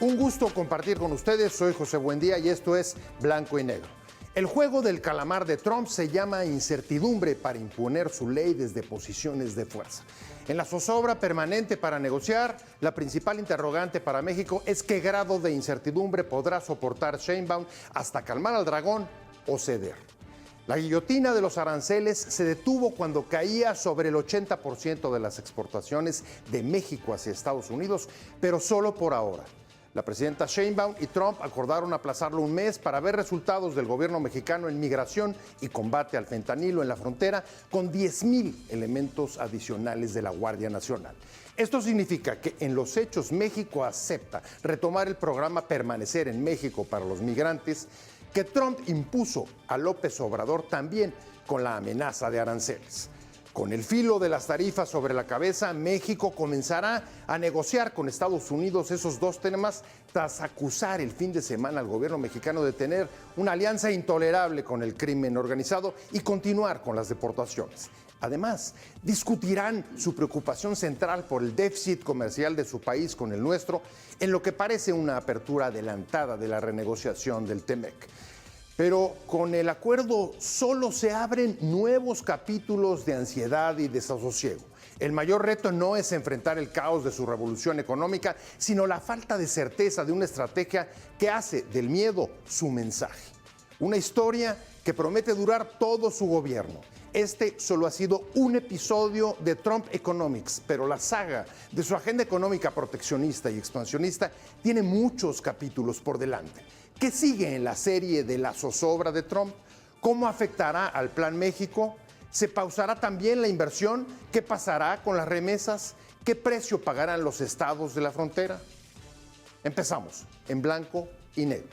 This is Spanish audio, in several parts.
Un gusto compartir con ustedes, soy José Buendía y esto es Blanco y Negro. El juego del calamar de Trump se llama incertidumbre para imponer su ley desde posiciones de fuerza. En la zozobra permanente para negociar, la principal interrogante para México es qué grado de incertidumbre podrá soportar Sheinbaum hasta calmar al dragón o ceder. La guillotina de los aranceles se detuvo cuando caía sobre el 80% de las exportaciones de México hacia Estados Unidos, pero solo por ahora. La presidenta Sheinbaum y Trump acordaron aplazarlo un mes para ver resultados del gobierno mexicano en migración y combate al fentanilo en la frontera con 10,000 elementos adicionales de la Guardia Nacional. Esto significa que en los hechos México acepta retomar el programa Permanecer en México para los migrantes que Trump impuso a López Obrador también con la amenaza de aranceles. Con el filo de las tarifas sobre la cabeza, México comenzará a negociar con Estados Unidos esos dos temas tras acusar el fin de semana al gobierno mexicano de tener una alianza intolerable con el crimen organizado y continuar con las deportaciones. Además, discutirán su preocupación central por el déficit comercial de su país con el nuestro, en lo que parece una apertura adelantada de la renegociación del TEMEC. Pero con el acuerdo solo se abren nuevos capítulos de ansiedad y desasosiego. El mayor reto no es enfrentar el caos de su revolución económica, sino la falta de certeza de una estrategia que hace del miedo su mensaje. Una historia que promete durar todo su gobierno. Este solo ha sido un episodio de Trump Economics, pero la saga de su agenda económica proteccionista y expansionista tiene muchos capítulos por delante. ¿Qué sigue en la serie de la zozobra de Trump? ¿Cómo afectará al Plan México? ¿Se pausará también la inversión? ¿Qué pasará con las remesas? ¿Qué precio pagarán los estados de la frontera? Empezamos en Blanco y Negro.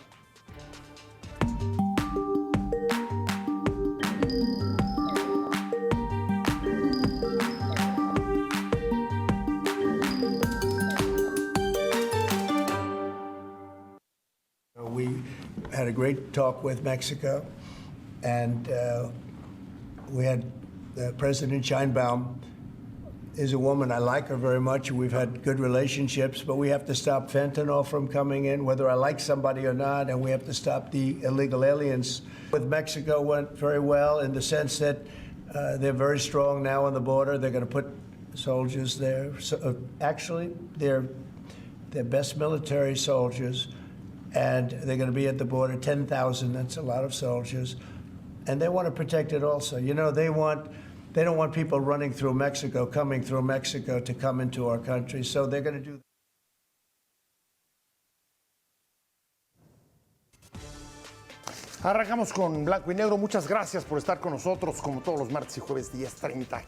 We had a great talk with Mexico, and we had President Sheinbaum is a woman. I like her very much. We've had good relationships, but we have to stop fentanyl from coming in, whether I like somebody or not, and we have to stop the illegal aliens. With Mexico went very well in the sense that they're very strong now on the border. They're going to put soldiers there. So, actually, they're best military soldiers. And they're going to be at the border, 10,000, that's a lot of soldiers. And they want to protect it also. You know, they don't want people running through Mexico, coming through Mexico to come into our country. So they're going to do that. Arrancamos con Blanco y Negro. Muchas gracias por estar con nosotros, como todos los martes y jueves 10:30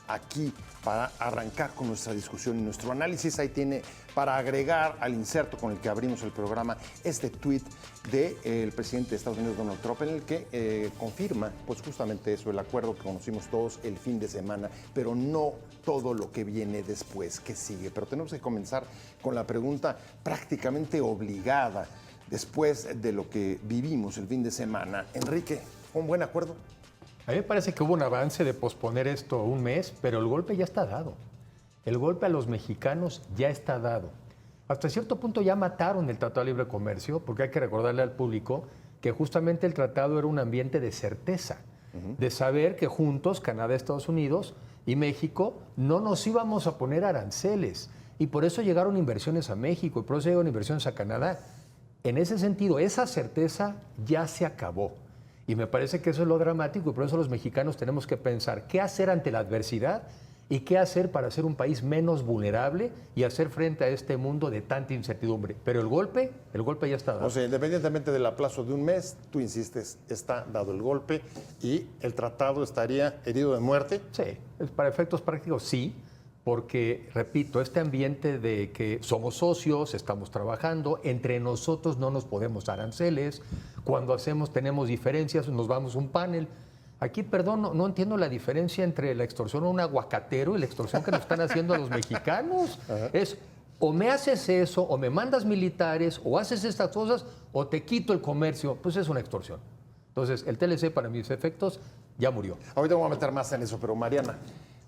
aquí para arrancar con nuestra discusión y nuestro análisis. Ahí tiene para agregar al inserto con el que abrimos el programa este tuit del presidente de Estados Unidos, Donald Trump, en el que confirma pues justamente eso, el acuerdo que conocimos todos el fin de semana, pero no todo lo que viene después, que sigue. Pero tenemos que comenzar con la pregunta prácticamente obligada. Después de lo que vivimos el fin de semana, Enrique, ¿un buen acuerdo? A mí me parece que hubo un avance de posponer esto un mes, pero el golpe ya está dado. El golpe a los mexicanos ya está dado. Hasta cierto punto ya mataron el Tratado de Libre Comercio, porque hay que recordarle al público que justamente el tratado era un ambiente de certeza, de saber que juntos, Canadá, Estados Unidos y México, no nos íbamos a poner aranceles. Y por eso llegaron inversiones a México, y por eso llegaron inversiones a Canadá. En ese sentido, esa certeza ya se acabó. Y me parece que eso es lo dramático, y por eso los mexicanos tenemos que pensar qué hacer ante la adversidad y qué hacer para ser un país menos vulnerable y hacer frente a este mundo de tanta incertidumbre. Pero el golpe ya está dado. O sea, independientemente del aplazo de un mes, tú insistes, está dado el golpe y el tratado estaría herido de muerte. Sí, para efectos prácticos sí. Porque, repito, este ambiente de que somos socios, estamos trabajando, entre nosotros no nos podemos dar aranceles, cuando tenemos diferencias, nos vamos a un panel. Aquí, perdón, no entiendo la diferencia entre la extorsión a un aguacatero y la extorsión que nos están haciendo a los mexicanos. Ajá. Es o me haces eso, o me mandas militares, o haces estas cosas, o te quito el comercio. Pues es una extorsión. Entonces, el TLC, para mis efectos, ya murió. Ahorita voy a meter más en eso, pero Mariana,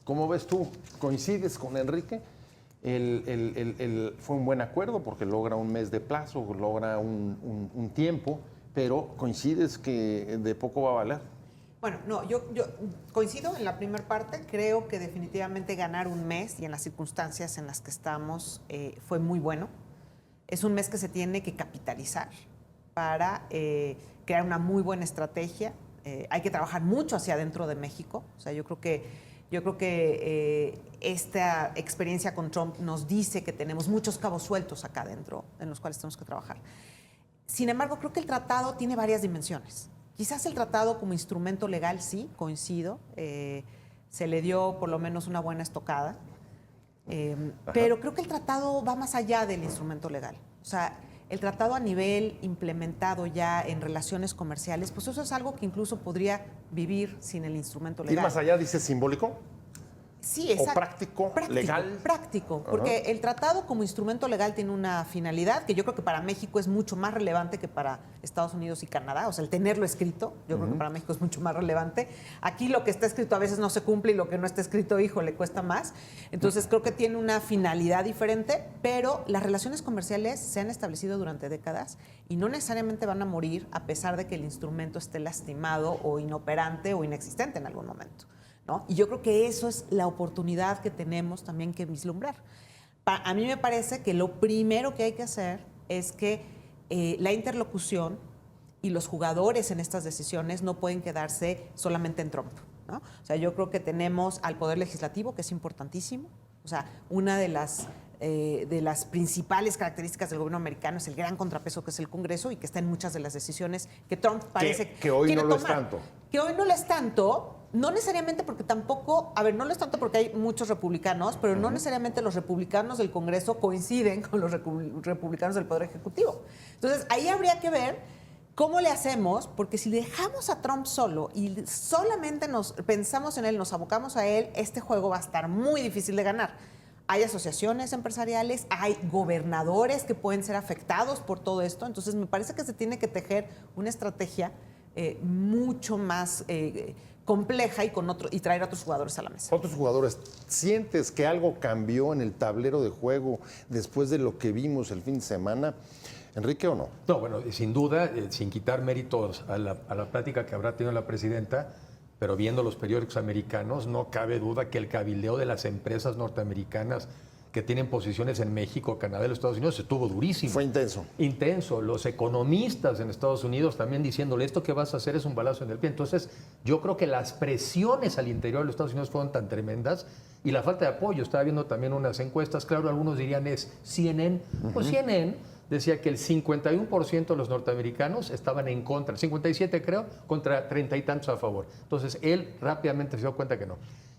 ¿cómo ves tú? ¿Coincides con Enrique? fue un buen acuerdo porque logra un mes de plazo, logra un tiempo, pero coincides que de poco va a valer. Bueno, no, yo coincido en la primera parte. Creo que definitivamente ganar un mes y en las circunstancias en las que estamos fue muy bueno. Es un mes que se tiene que capitalizar para crear una muy buena estrategia. Hay que trabajar mucho hacia adentro de México. O sea, yo creo que esta experiencia con Trump nos dice que tenemos muchos cabos sueltos acá adentro en los cuales tenemos que trabajar. Sin embargo, creo que el tratado tiene varias dimensiones. Quizás el tratado como instrumento legal, sí, coincido. Se le dio por lo menos una buena estocada. Pero creo que el tratado va más allá del instrumento legal. O sea, el tratado a nivel implementado ya en relaciones comerciales, pues eso es algo que incluso podría vivir sin el instrumento legal. ¿Ir más allá, dice simbólico? Sí, exacto. ¿O práctico, legal? Práctico, porque el tratado como instrumento legal tiene una finalidad que yo creo que para México es mucho más relevante que para Estados Unidos y Canadá. O sea, el tenerlo escrito, yo creo que para México es mucho más relevante. Aquí lo que está escrito a veces no se cumple y lo que no está escrito, hijo, le cuesta más. Entonces creo que tiene una finalidad diferente, pero las relaciones comerciales se han establecido durante décadas y no necesariamente van a morir a pesar de que el instrumento esté lastimado o inoperante o inexistente en algún momento, ¿no? Y yo creo que eso es la oportunidad que tenemos también que vislumbrar. A mí me parece que lo primero que hay que hacer es que la interlocución y los jugadores en estas decisiones no pueden quedarse solamente en Trump, ¿no? O sea, yo creo que tenemos al Poder Legislativo, que es importantísimo. O sea, una de las principales características del gobierno americano es el gran contrapeso que es el Congreso y que está en muchas de las decisiones que Trump parece que hoy quiere no lo tomar. es tanto. Que hoy no lo es tanto, no necesariamente porque tampoco, no lo es tanto porque hay muchos republicanos, pero no necesariamente los republicanos del Congreso coinciden con los republicanos del Poder Ejecutivo. Entonces, ahí habría que ver cómo le hacemos, porque si dejamos a Trump solo y solamente nos pensamos en él, nos abocamos a él, este juego va a estar muy difícil de ganar. Hay asociaciones empresariales, hay gobernadores que pueden ser afectados por todo esto, entonces me parece que se tiene que tejer una estrategia mucho más compleja y traer a otros jugadores a la mesa. Otros jugadores, ¿sientes que algo cambió en el tablero de juego después de lo que vimos el fin de semana, Enrique, o no? No, bueno, sin duda, sin quitar méritos a la plática que habrá tenido la presidenta, pero viendo los periódicos americanos, no cabe duda que el cabildeo de las empresas norteamericanas que tienen posiciones en México, Canadá y los Estados Unidos estuvo durísimo. Fue intenso. Intenso. Los economistas en Estados Unidos también diciéndole, esto que vas a hacer es un balazo en el pie. Entonces, yo creo que las presiones al interior de los Estados Unidos fueron tan tremendas y la falta de apoyo. Estaba viendo también unas encuestas, claro, algunos dirían es CNN. Pues CNN decía que el 51% de los norteamericanos estaban en contra, el 57 creo, contra 30 y tantos a favor. Entonces, él rápidamente se dio cuenta que no.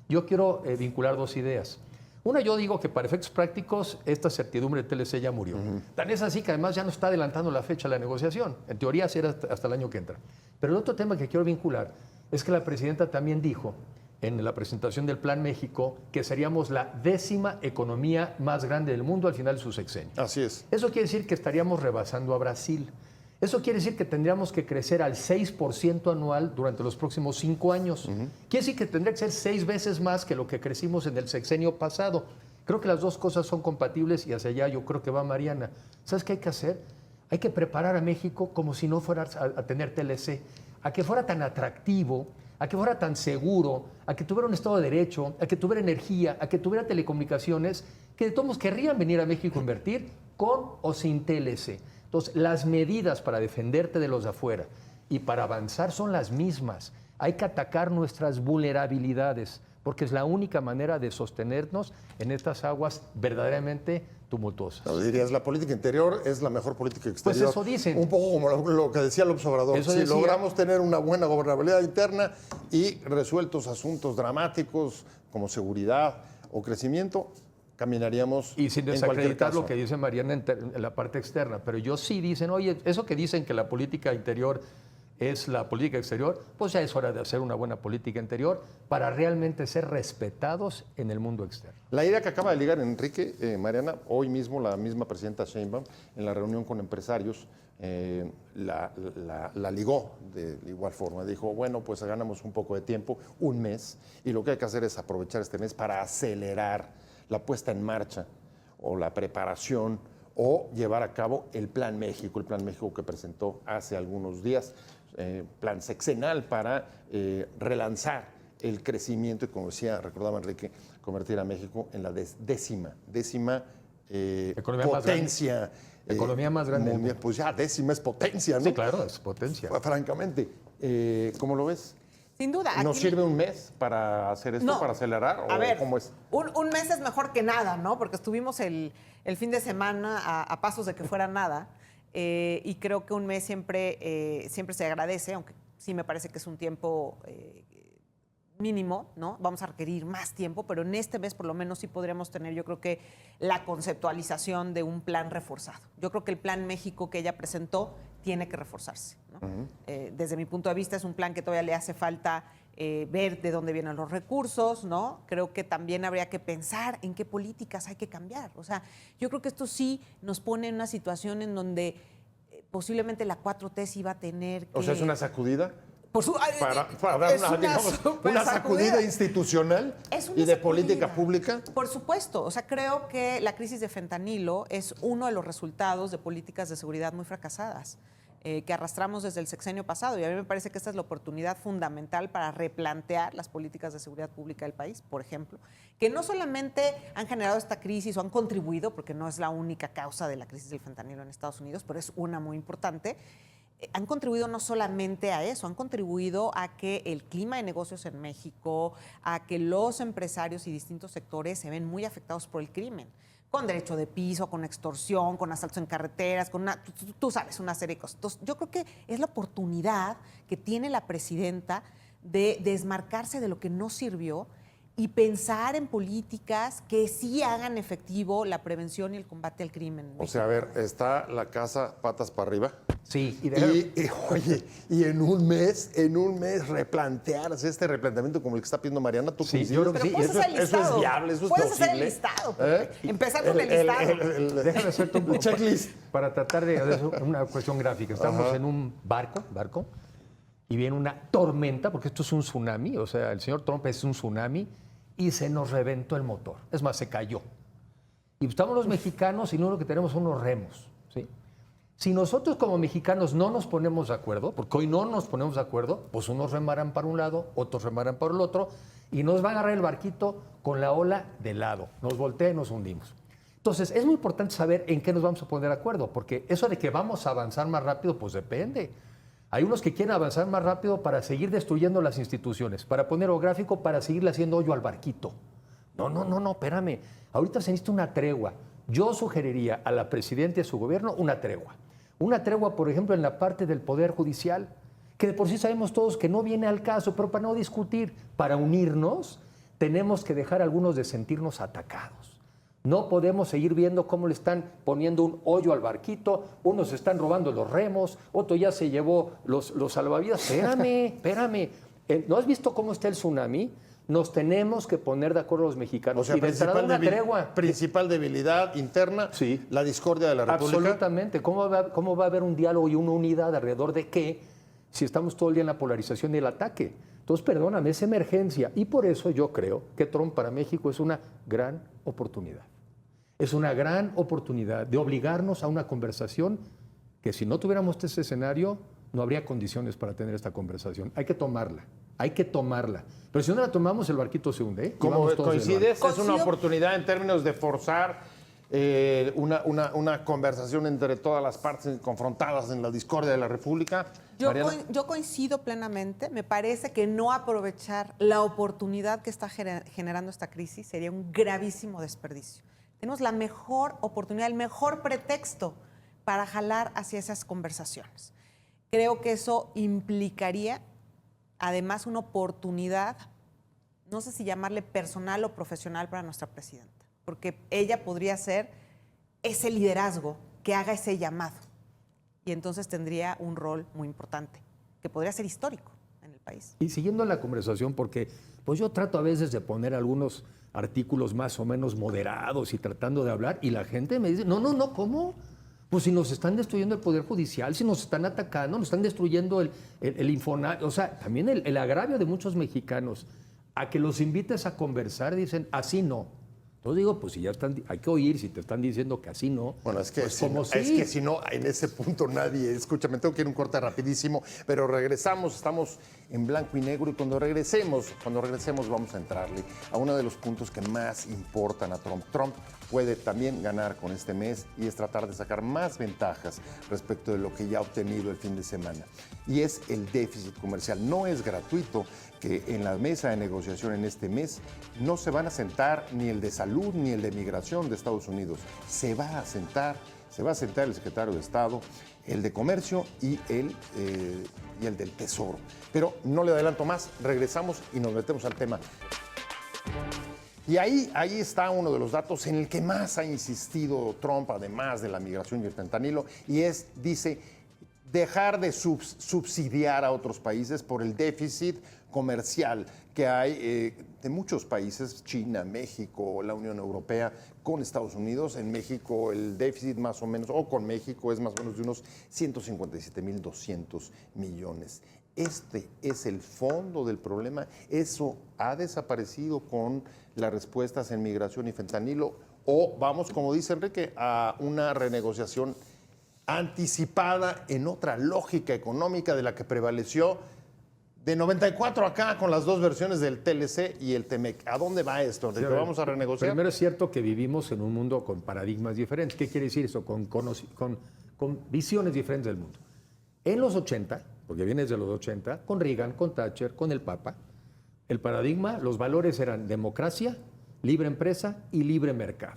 Yo quiero vincular dos ideas. Una, yo digo que para efectos prácticos esta certidumbre de TLC ya murió. Tan es así que además ya no está adelantando la fecha de la negociación. En teoría será hasta el año que entra. Pero el otro tema que quiero vincular es que la presidenta también dijo en la presentación del Plan México que seríamos la 10ª economía más grande del mundo al final de su sexenio. Así es. Eso quiere decir que estaríamos rebasando a Brasil. Eso quiere decir que tendríamos que crecer al 6% anual durante los próximos 5 años. Quiere decir que tendría que ser 6 veces más que lo que crecimos en el sexenio pasado. Creo que las dos cosas son compatibles y hacia allá yo creo que va Mariana. ¿Sabes qué hay que hacer? Hay que preparar a México como si no fuera a tener TLC, a que fuera tan atractivo, a que fuera tan seguro, a que tuviera un Estado de Derecho, a que tuviera energía, a que tuviera telecomunicaciones, que de todos querrían venir a México a invertir con o sin TLC. Entonces, las medidas para defenderte de los de afuera y para avanzar son las mismas. Hay que atacar nuestras vulnerabilidades, porque es la única manera de sostenernos en estas aguas verdaderamente tumultuosas. No, dirías, la política interior es la mejor política exterior. Pues eso dicen. Un poco como lo que decía López Obrador. Eso si decía. logramos tener una buena gobernabilidad interna y resueltos asuntos dramáticos como seguridad o crecimiento, caminaríamos y sin en cualquier desacreditar caso. lo que dice Mariana en la parte externa, pero ellos sí dicen, oye, eso que dicen que la política interior es la política exterior, pues ya es hora de hacer una buena política interior para realmente ser respetados en el mundo externo. La idea que acaba de ligar Enrique, Mariana, hoy mismo la misma presidenta Sheinbaum, en la reunión con empresarios, la ligó de igual forma. Dijo, bueno, pues ganamos un poco de tiempo, un mes, y lo que hay que hacer es aprovechar este mes para acelerar la puesta en marcha o la preparación o llevar a cabo el Plan México que presentó hace algunos días, plan sexenal para relanzar el crecimiento y, como decía, recordaba Enrique, convertir a México en la décima Economía potencia. Economía más grande. Mundial. Pues ya, décima es potencia, ¿no? Sí, claro, es potencia. Francamente, ¿cómo lo ves? Sin duda. ¿Nos sirve un mes para hacer esto, No. para acelerar? A ¿O ver, cómo es? un mes es mejor que nada, ¿no? Porque estuvimos el fin de semana a pasos de que fuera nada. Y creo que un mes siempre se agradece, aunque sí me parece que es un tiempo mínimo, ¿no? Vamos a requerir más tiempo, pero en este mes por lo menos sí podríamos tener, yo creo que, la conceptualización de un plan reforzado. Yo creo que el Plan México que ella presentó tiene que reforzarse, ¿no? Desde mi punto de vista es un plan que todavía le hace falta ver de dónde vienen los recursos, ¿no? Creo que también habría que pensar en qué políticas hay que cambiar. O sea, yo creo que esto sí nos pone en una situación en donde posiblemente la 4T sí va a tener que... O sea, ¿es una sacudida? Para dar es una sacudida institucional Es una y de sacudida. política pública. Por supuesto. O sea, creo que la crisis de fentanilo es uno de los resultados de políticas de seguridad muy fracasadas que arrastramos desde el sexenio pasado. Y a mí me parece que esta es la oportunidad fundamental para replantear las políticas de seguridad pública del país, por ejemplo, que no solamente han generado esta crisis o han contribuido, porque no es la única causa de la crisis del fentanilo en Estados Unidos, pero es una muy importante. Han contribuido no solamente a eso, han contribuido a que el clima de negocios en México, a que los empresarios y distintos sectores se ven muy afectados por el crimen, con derecho de piso, con extorsión, con asaltos en carreteras, con tú sabes, una serie de cosas. Entonces, yo creo que es la oportunidad que tiene la presidenta de desmarcarse de lo que no sirvió y pensar en políticas que sí hagan efectivo la prevención y el combate al crimen. O sea, a ver, está la casa patas para arriba. Sí, Oye, y en un mes replantearse este replanteamiento como el que está pidiendo Mariana, ¿tú Sí, coincides? yo creo que Pero sí, puedes hacer el Eso es listado. viable, eso es Puedes posible. hacer el listado. Empezar con el listado. Déjame hacerte un checklist. para tratar de hacer una cuestión gráfica. Estamos en un barco, y viene una tormenta, porque esto es un tsunami, o sea, el señor Trump es un tsunami, y se nos reventó el motor. Es más, se cayó. Y estamos los mexicanos y no lo que tenemos son unos remos, ¿sí? Si nosotros como mexicanos no nos ponemos de acuerdo, porque hoy no nos ponemos de acuerdo, pues unos remarán para un lado, otros remarán para el otro, y nos va a agarrar el barquito con la ola de lado. Nos voltea y nos hundimos. Entonces, es muy importante saber en qué nos vamos a poner de acuerdo, porque eso de que vamos a avanzar más rápido, pues depende. Hay unos que quieren avanzar más rápido para seguir destruyendo las instituciones, para poner o gráfico, para seguirle haciendo hoyo al barquito. No, espérame. Ahorita se necesita una tregua. Yo sugeriría a la presidenta y a su gobierno una tregua. Una tregua, por ejemplo, en la parte del Poder Judicial, que de por sí sabemos todos que no viene al caso, pero para no discutir, para unirnos, tenemos que dejar a algunos de sentirnos atacados. No podemos seguir viendo cómo le están poniendo un hoyo al barquito, unos están robando los remos, otro ya se llevó los salvavidas. Espérame. ¿No has visto cómo está el tsunami? Nos tenemos que poner de acuerdo los mexicanos. O sea, y de entrada una tregua. Principal debilidad interna, Sí. la discordia de la República. Absolutamente. ¿Cómo va a haber un diálogo y una unidad alrededor de qué si estamos todo el día en la polarización y el ataque? Entonces, perdóname, es emergencia. Y por eso yo creo que Trump para México es una gran oportunidad. Es una gran oportunidad de obligarnos a una conversación que si no tuviéramos este escenario, no habría condiciones para tener esta conversación. Hay que tomarla. Pero si no la tomamos, el barquito se hunde. Y ¿Cómo vamos todos del coincides? barco. Es una oportunidad en términos de forzar una conversación entre todas las partes confrontadas en la discordia de la República. Yo coincido plenamente. Me parece que no aprovechar la oportunidad que está generando esta crisis sería un gravísimo desperdicio. Tenemos la mejor oportunidad, el mejor pretexto para jalar hacia esas conversaciones. Creo que eso implicaría, además, una oportunidad, no sé si llamarle personal o profesional para nuestra presidenta, porque ella podría ser ese liderazgo que haga ese llamado y entonces tendría un rol muy importante, que podría ser histórico en el país. Y siguiendo la conversación, porque pues yo trato a veces de poner algunos artículos más o menos moderados y tratando de hablar, y la gente me dice, no, ¿cómo? Pues si nos están destruyendo el Poder Judicial, si nos están atacando, nos están destruyendo el Infonavit, o sea, también el agravio de muchos mexicanos, a que los invites a conversar, dicen, así no. Entonces digo, pues si ya están, hay que oír, si te están diciendo que así no. Bueno, es que, pues si como no, sí. es que si no, en ese punto nadie. Escúchame, tengo que ir un corte rapidísimo, pero regresamos, estamos en blanco y negro y cuando regresemos vamos a entrarle a uno de los puntos que más importan a Trump. Trump puede también ganar con este mes y es tratar de sacar más ventajas respecto de lo que ya ha obtenido el fin de semana. Y es el déficit comercial. No es gratuito que en la mesa de negociación en este mes no se van a sentar ni el de salud ni el de migración de Estados Unidos. Se va a sentar el secretario de Estado, el de comercio y el del Tesoro. Pero no le adelanto más, regresamos y nos metemos al tema. Y ahí está uno de los datos en el que más ha insistido Trump, además de la migración y el fentanilo, y dice, dejar de subsidiar a otros países por el déficit comercial que hay de muchos países, China, México, la Unión Europea, con Estados Unidos. En México el déficit más o menos, o con México, es más o menos de unos 157.200 millones. Este es el fondo del problema. Eso ha desaparecido con las respuestas en migración y fentanilo. O vamos, como dice Enrique, a una renegociación anticipada en otra lógica económica de la que prevaleció de 94 acá con las dos versiones del TLC y el TEMEC. ¿A dónde va esto, Enrique? ¿Vamos a renegociar? Primero es cierto que vivimos en un mundo con paradigmas diferentes. ¿Qué quiere decir eso? Con visiones diferentes del mundo. En los 80, porque viene desde los 80, con Reagan, con Thatcher, con el Papa, el paradigma, los valores eran democracia, libre empresa y libre mercado.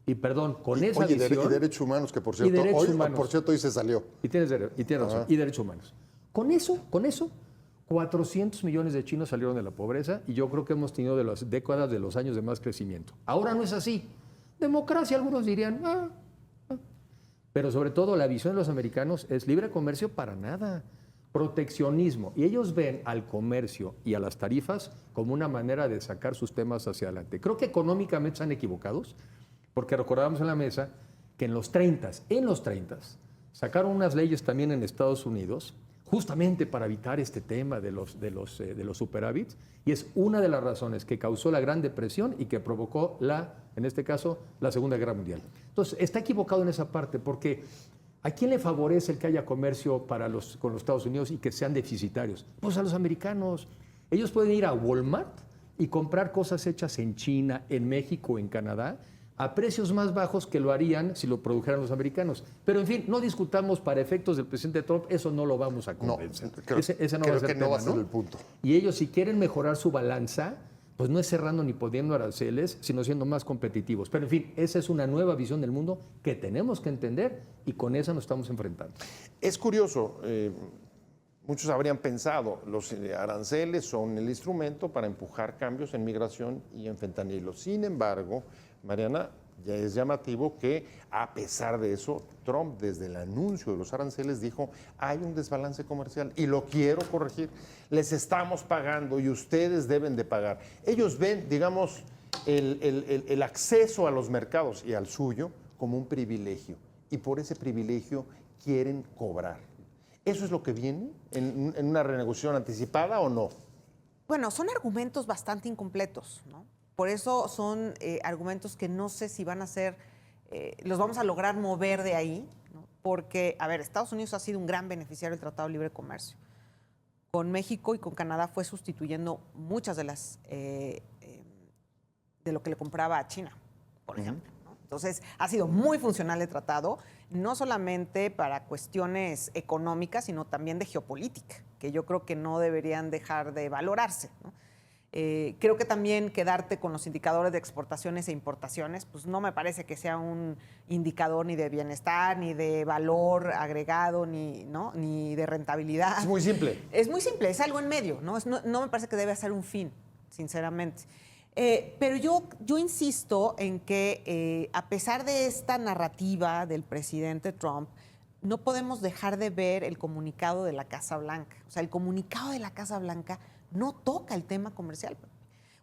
Y perdón, con esa visión... Y derechos humanos, que por cierto, hoy se salió. Y tienes razón, y derechos humanos. Con eso, 400 millones de chinos salieron de la pobreza y yo creo que hemos tenido de las décadas de los años de más crecimiento. Ahora no es así. Democracia, algunos dirían, pero sobre todo la visión de los americanos es libre comercio para nada. Proteccionismo. Y ellos ven al comercio y a las tarifas como una manera de sacar sus temas hacia adelante. Creo que económicamente están equivocados, porque recordábamos en la mesa que en los 30, sacaron unas leyes también en Estados Unidos, justamente para evitar este tema de los superávits, y es una de las razones que causó la Gran Depresión y que provocó en este caso, la Segunda Guerra Mundial. Entonces, está equivocado en esa parte, porque ¿a quién le favorece el que haya comercio con los Estados Unidos y que sean deficitarios? Pues a los americanos. Ellos pueden ir a Walmart y comprar cosas hechas en China, en México, en Canadá, a precios más bajos que lo harían si lo produjeran los americanos. Pero, en fin, no discutamos para efectos del presidente Trump, eso no lo vamos a convencer. Ese no va a ser tema, va a ser el punto. Y ellos, si quieren mejorar su balanza, pues no es cerrando ni poniendo aranceles, sino siendo más competitivos. Pero, en fin, esa es una nueva visión del mundo que tenemos que entender y con esa nos estamos enfrentando. Es curioso, muchos habrían pensado, los aranceles son el instrumento para empujar cambios en migración y en fentanilo. Sin embargo, Mariana, ya es llamativo que a pesar de eso, Trump desde el anuncio de los aranceles dijo, hay un desbalance comercial y lo quiero corregir. Les estamos pagando y ustedes deben de pagar. Ellos ven, digamos, el acceso a los mercados y al suyo como un privilegio y por ese privilegio quieren cobrar. ¿Eso es lo que viene en una renegociación anticipada o no? Bueno, son argumentos bastante incompletos, ¿no? Por eso son argumentos que no sé si van a ser, los vamos a lograr mover de ahí, ¿no? Porque, a ver, Estados Unidos ha sido un gran beneficiario del Tratado de Libre Comercio. Con México y con Canadá fue sustituyendo muchas de las de lo que le compraba a China, por ejemplo, ¿no? Entonces, ha sido muy funcional el tratado, no solamente para cuestiones económicas, sino también de geopolítica, que yo creo que no deberían dejar de valorarse, ¿no? Creo que también quedarte con los indicadores de exportaciones e importaciones, pues no me parece que sea un indicador ni de bienestar, ni de valor agregado, ni de rentabilidad. Es muy simple. Es muy simple, es algo en medio, ¿no? No me parece que debe ser un fin, sinceramente. Pero yo insisto en que a pesar de esta narrativa del presidente Trump, no podemos dejar de ver el comunicado de la Casa Blanca. O sea, el comunicado de la Casa Blanca no toca el tema comercial.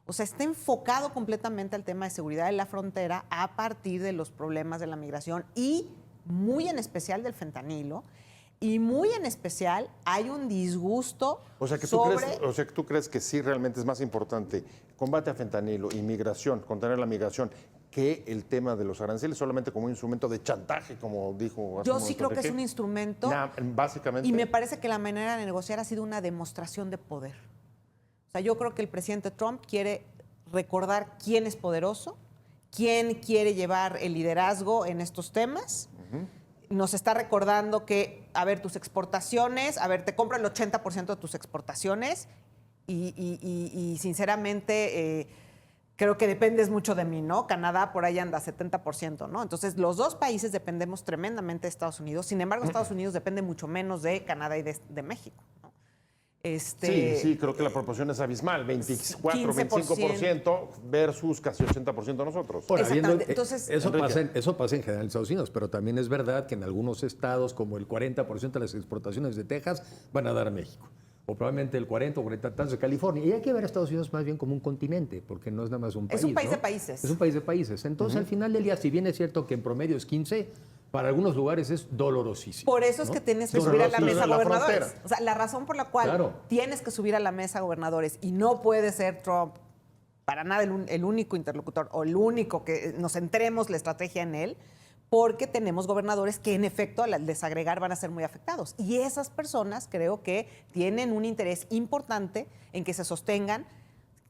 O sea, está enfocado completamente al tema de seguridad de la frontera a partir de los problemas de la migración y muy en especial del fentanilo. Y muy en especial hay un disgusto tú crees que sí realmente es más importante combate a fentanilo, inmigración, contener la migración, que el tema de los aranceles solamente como un instrumento de chantaje, como dijo hace Yo un sí momento creo que es Enrique. un instrumento. Básicamente. Y me parece que la manera de negociar ha sido una demostración de poder. O sea, yo creo que el presidente Trump quiere recordar quién es poderoso, quién quiere llevar el liderazgo en estos temas. Nos está recordando que, a ver, tus exportaciones, a ver, te compro el 80% de tus exportaciones y sinceramente creo que dependes mucho de mí, ¿no? Canadá por ahí anda 70%, ¿no? Entonces, los dos países dependemos tremendamente de Estados Unidos. Sin embargo, Estados Unidos depende mucho menos de Canadá y de México, ¿no? Sí, creo que la proporción es abismal, 24, 25% versus casi 80% nosotros. Ahora, Exactamente. viendo, Entonces, eso pasa en general en Estados Unidos, pero también es verdad que en algunos estados, como el 40% de las exportaciones de Texas, van a dar a México. O probablemente el 40 o 40 tantos de California. Y hay que ver a Estados Unidos más bien como un continente, porque no es nada más un país. Es un país ¿no? de países. Es un país de países. Entonces, al final del día, si bien es cierto que en promedio es 15, para algunos lugares es dolorosísimo. por eso es ¿no? que tienes que Sí, subir a pero la sí, mesa en la gobernadores. frontera. O sea, la razón por la cual Claro. tienes que subir a la mesa gobernadores y no puede ser Trump para nada el único interlocutor o el único que nos centremos la estrategia en él, porque tenemos gobernadores que en efecto al desagregar van a ser muy afectados. Y esas personas creo que tienen un interés importante en que se sostengan,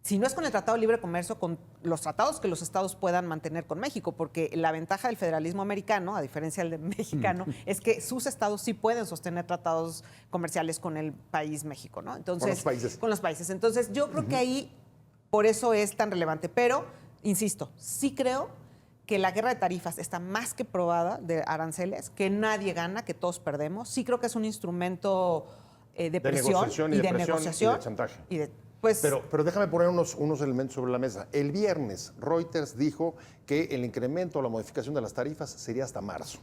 si no es con el Tratado de Libre Comercio, con los tratados que los estados puedan mantener con México, porque la ventaja del federalismo americano, a diferencia del mexicano, es que sus estados sí pueden sostener tratados comerciales con el país México, ¿no? Entonces, Con los países. Con los países. Entonces, yo creo que ahí, por eso es tan relevante. Pero, insisto, sí creo que la guerra de tarifas está más que probada de aranceles, que nadie gana, que todos perdemos. Sí creo que es un instrumento de presión negociación y de presión negociación y de chantaje. Pues, Pero déjame poner unos elementos sobre la mesa. El viernes, Reuters dijo que el incremento o la modificación de las tarifas sería hasta marzo.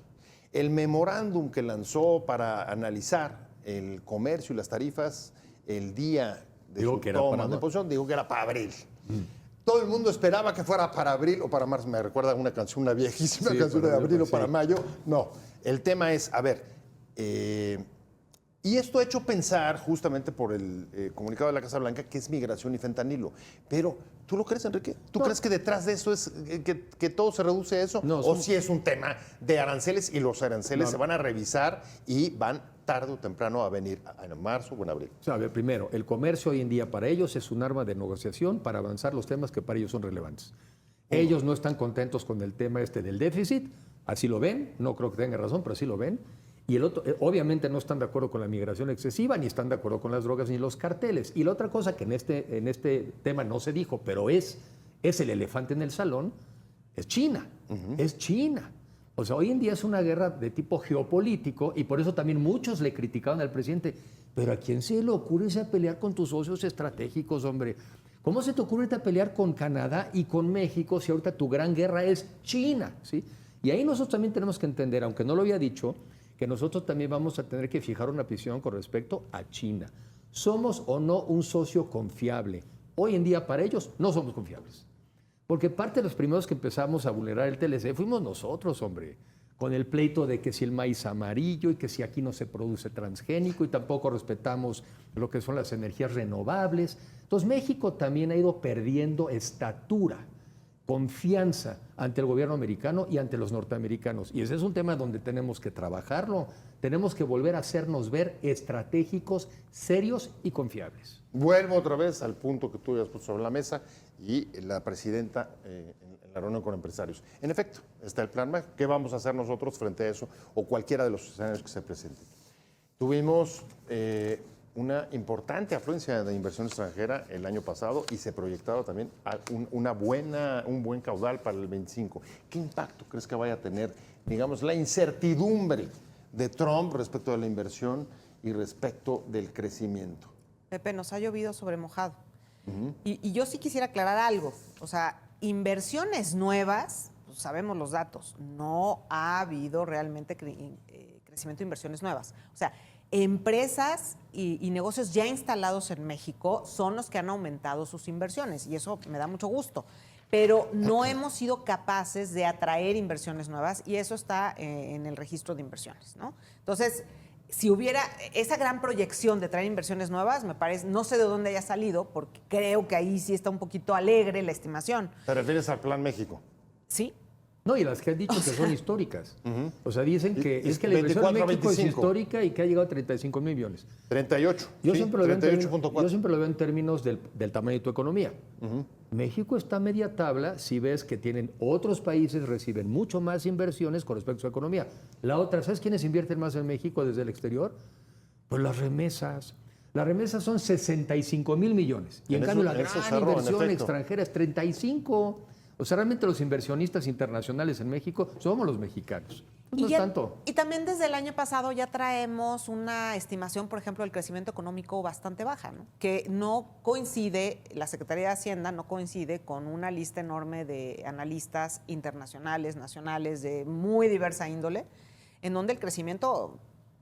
El memorándum que lanzó para analizar el comercio y las tarifas el día de Digo su que era toma para de posición, dijo que era para abril. Todo el mundo esperaba que fuera para abril o para marzo. Me recuerda una canción, una viejísima Sí, canción de para abril o sí. para mayo. No, el tema es, a ver, y esto ha hecho pensar justamente por el comunicado de la Casa Blanca que es migración y fentanilo. Pero, ¿tú lo crees, Enrique? ¿Tú crees que detrás de eso es que todo se reduce a eso? No, ¿O si es un tema de aranceles y los aranceles No. se van a revisar y van tarde o temprano a venir en marzo o en abril? O sea, a ver, primero, el comercio hoy en día para ellos es un arma de negociación para avanzar los temas que para ellos son relevantes. Ellos no están contentos con el tema del déficit, así lo ven, no creo que tengan razón, pero así lo ven. Y el otro, obviamente no están de acuerdo con la migración excesiva, ni están de acuerdo con las drogas, ni los carteles. Y la otra cosa que en este tema no se dijo, pero es el elefante en el salón, es China. Es China. O sea, hoy en día es una guerra de tipo geopolítico y por eso también muchos le criticaban al presidente. Pero ¿a quién se le ocurre irse a pelear con tus socios estratégicos, hombre? ¿Cómo se te ocurre irte a pelear con Canadá y con México si ahorita tu gran guerra es China? ¿Sí? Y ahí nosotros también tenemos que entender, aunque no lo había dicho, que nosotros también vamos a tener que fijar una visión con respecto a China. ¿Somos o no un socio confiable? Hoy en día para ellos no somos confiables. Porque parte de los primeros que empezamos a vulnerar el TLC fuimos nosotros, hombre, con el pleito de que si el maíz amarillo y que si aquí no se produce transgénico y tampoco respetamos lo que son las energías renovables. Entonces México también ha ido perdiendo estatura, confianza ante el gobierno americano y ante los norteamericanos. Y ese es un tema donde tenemos que trabajarlo, tenemos que volver a hacernos ver estratégicos, serios y confiables. Vuelvo otra vez al punto que tú habías puesto sobre la mesa y la presidenta en la reunión con empresarios. En efecto, está el plan B. ¿Qué vamos a hacer nosotros frente a eso o cualquiera de los escenarios que se presenten? Tuvimos una importante afluencia de inversión extranjera el año pasado y se proyectaba también un buen caudal para el 25. ¿Qué impacto crees que vaya a tener, digamos, la incertidumbre de Trump respecto de la inversión y respecto del crecimiento? Pepe, nos ha llovido sobre mojado. Y yo sí quisiera aclarar algo. O sea, inversiones nuevas, pues sabemos los datos, no ha habido realmente crecimiento de inversiones nuevas. O sea, empresas y negocios ya instalados en México son los que han aumentado sus inversiones y eso me da mucho gusto. Pero no hemos sido capaces de atraer inversiones nuevas y eso está en el registro de inversiones, ¿no? Entonces, si hubiera esa gran proyección de traer inversiones nuevas, me parece, no sé de dónde haya salido, porque creo que ahí sí está un poquito alegre la estimación. ¿Te refieres al Plan México? Sí. No, y las que han dicho que son históricas. O sea, dicen que Y es que la inversión en 24 a México es 25. histórica y que ha llegado a 35 mil millones. 38. Yo, sí, siempre lo veo en términos, 38.4. yo siempre lo veo en términos del tamaño de tu economía. México está a media tabla si ves que tienen otros países, reciben mucho más inversiones con respecto a su economía. La otra, ¿sabes quiénes invierten más en México desde el exterior? Pues las remesas. Las remesas son 65 mil millones. Y en En cambio eso- la en eso gran cerró, en inversión efecto. extranjera es 35. O sea, realmente los inversionistas internacionales en México somos los mexicanos. Pues no es tanto. Y también desde el año pasado ya traemos una estimación, por ejemplo, del crecimiento económico bastante baja, ¿no? Que no coincide, la Secretaría de Hacienda no coincide con una lista enorme de analistas internacionales, nacionales, de muy diversa índole, en donde el crecimiento,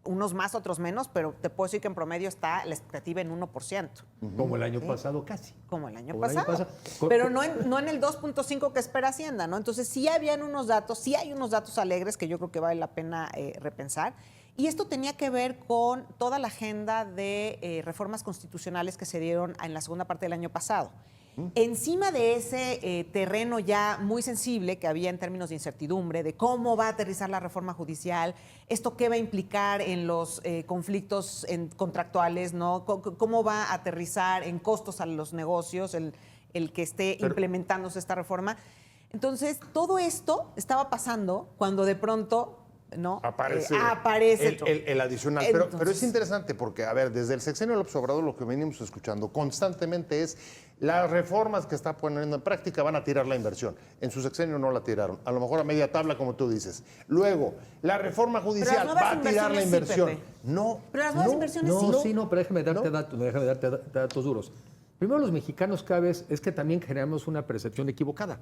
unos más, otros menos, pero te puedo decir que en promedio está la expectativa en 1%. Como el año pasado casi. Como el año Como el año pasado. pasado. Pero no en el 2.5 que espera Hacienda, ¿no? Entonces sí habían unos datos, sí hay unos datos alegres que yo creo que vale la pena repensar. Y esto tenía que ver con toda la agenda de reformas constitucionales que se dieron en la segunda parte del año pasado. Encima de ese terreno ya muy sensible que había en términos de incertidumbre, de cómo va a aterrizar la reforma judicial, esto qué va a implicar en los conflictos contractuales, ¿no? Cómo va a aterrizar en costos a los negocios el que esté implementándose esta reforma. Entonces, todo esto estaba pasando cuando de pronto, ¿no? Aparece, el adicional. Pero es Entonces, interesante porque, a ver, desde el sexenio de López Obrador lo que venimos escuchando constantemente es las reformas que está poniendo en práctica van a tirar la inversión. En su sexenio no la tiraron. A lo mejor a media tabla, como tú dices. Luego, la reforma judicial nuevas va a tirar la inversiones sí, inversión. Pepe. No. Pero las nuevas no, inversiones No, sí. no, pero déjame darte datos duros. Primero, los mexicanos cada vez es que también generamos una percepción equivocada.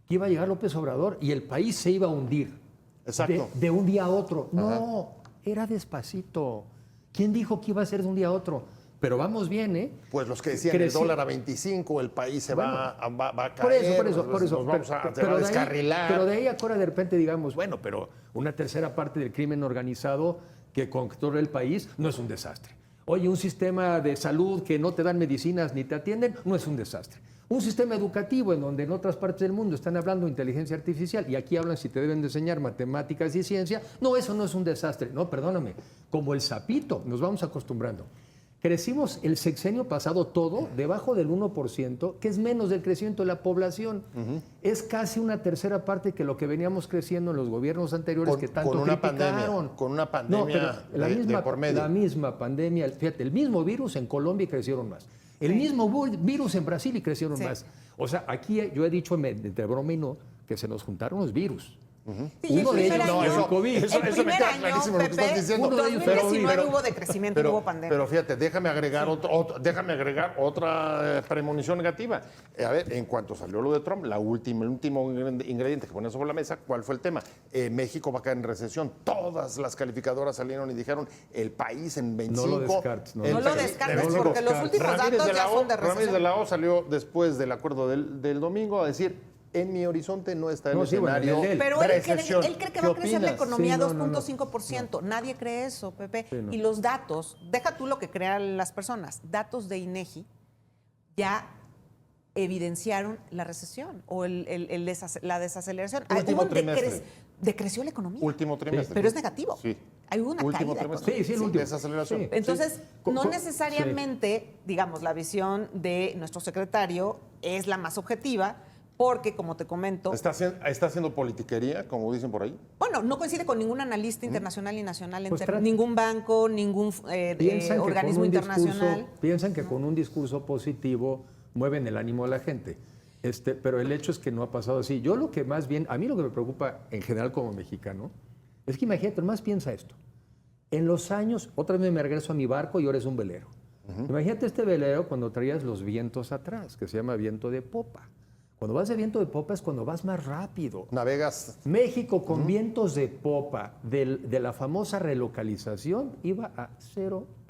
Que iba a llegar López Obrador y el país se iba a hundir. Exacto. De un día a otro. No, era despacito. ¿Quién dijo que iba a ser de un día a otro? Pero vamos bien, ¿eh? Pues los que decían el dólar a 25, el país se va a caer. Por eso. Nos vamos a descarrilar. Pero de ahí a ahora de repente digamos, bueno, pero una tercera parte del crimen organizado que controla el país no es un desastre. Oye, un sistema de salud que no te dan medicinas ni te atienden no es un desastre. Un sistema educativo en donde en otras partes del mundo están hablando de inteligencia artificial y aquí hablan si te deben de enseñar matemáticas y ciencia, no, eso no es un desastre. No, perdóname, como el sapito, nos vamos acostumbrando. Crecimos el sexenio pasado todo debajo del 1%, que es menos del crecimiento de la población. Es casi una tercera parte que lo que veníamos creciendo en los gobiernos anteriores que tanto criticaron. Con una pandemia de por medio. La misma pandemia, fíjate, el mismo virus en Colombia y crecieron más. El mismo virus en Brasil y crecieron más. O sea, aquí yo he dicho, entre broma y no, que se nos juntaron los virus. Sí, Uno de ellos no, el eso- COVID. eso- el me primer queda año, clarísimo lo que Pepe, estás diciendo. 2019 hubo decrecimiento, no hubo pandemia. Pero fíjate, déjame agregar otra premonición negativa. A ver, en cuanto salió lo de Trump, el último ingrediente que ponía sobre la mesa, ¿cuál fue el tema? México va a caer en recesión. Todas las calificadoras salieron y dijeron, el país en 25... No lo descartes, No lo descartes, México. porque los últimos datos ya son de Ramírez de recesión. la O salió después del acuerdo del domingo a decir, en mi horizonte no está el No, sí, bueno, escenario en el de él. Pero de él recesión. cree que ¿Qué va a crecer la opinas? economía Sí, no, no, 2.5%. Nadie cree eso, Pepe. Sí, no. Y los datos, deja tú lo que crean las personas, datos de INEGI ya evidenciaron la recesión o la desaceleración. Último Hubo un trimestre. decreció la economía. Último trimestre. Pero es negativo. Sí. Hay una Último caída trimestre. económica. Sí, el último. Desaceleración. Sí. Entonces, Sí. no necesariamente, digamos, la visión de nuestro secretario es la más objetiva, porque, como te comento, ¿Está haciendo politiquería, como dicen por ahí? bueno, no coincide con ningún analista internacional y nacional, Pues ningún banco, ningún Piensan que organismo con un internacional. discurso, piensan que con un discurso positivo mueven el ánimo de la gente. Pero el hecho es que no ha pasado así. Yo lo que más bien, a mí lo que me preocupa en general como mexicano, es que imagínate, más piensa esto. En los años, otra vez me regreso a mi barco y ahora es un velero. Imagínate este velero cuando traías los vientos atrás, que se llama viento de popa. Cuando vas de viento de popa es cuando vas más rápido. Navegas. México con vientos de popa de la famosa relocalización iba a